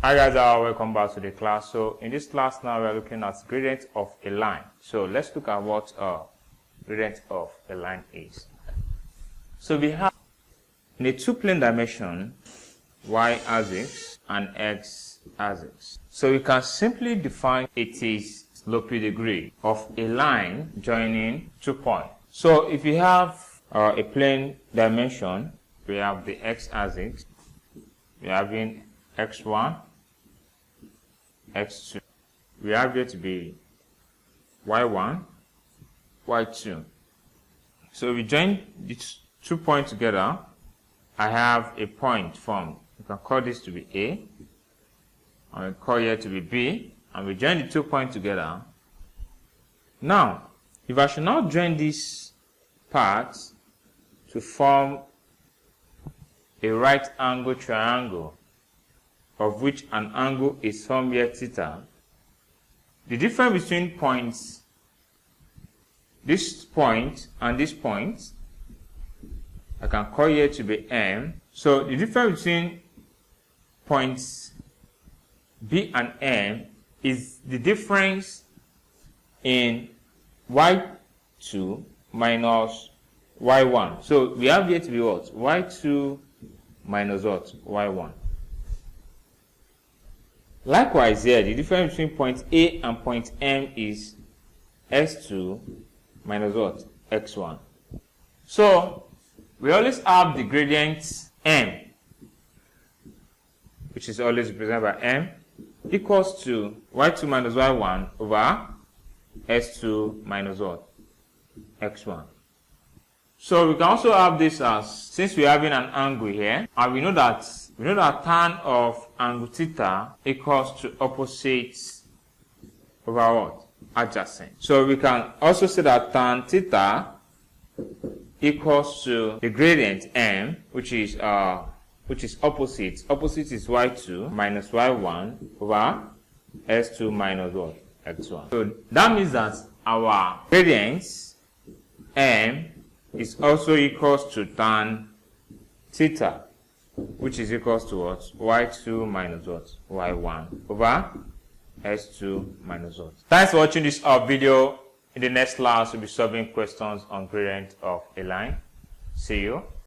Hi guys, welcome back to the class. So in this class now we are looking at gradient of a line. So let's look at what gradient of a line is. So we have in a two-plane dimension y-axis and x-axis. So we can simply define it is slope degree of a line joining 2 points. So if we have a plane dimension, we have the x-axis, we are having x1, x2. We have it to be y1, y2. So we join these 2 points together. I have a point formed. You can call this to be A, and we call here to be B, and we join the 2 points together. Now, if I should now join these parts to form a right angle triangle, of which an angle is formed here theta, the difference between points, this point and this point, I can call here to be M. So the difference between points B and M is the difference in y2 minus y1. So we have here to be what? y2 minus what? y1. Likewise here, the difference between point A and point M is x2 minus what? x1. So we always have the gradient M, which is always represented by M, equals to y2 minus y1 over s2 minus what? x1. So we can also have this as, since we're having an angle here, and we know that tan of angle theta equals to opposites over what? Adjacent. So we can also say that tan theta equals to the gradient M, which is opposite. Opposite is y2 minus y1 over s2 minus what? x1. So that means that our gradient M is also equals to tan theta, which is equals to what? y2 minus what? y1 over s2 minus what? Thanks for watching this video. In the next class, we'll be solving questions on gradient of a line. See you.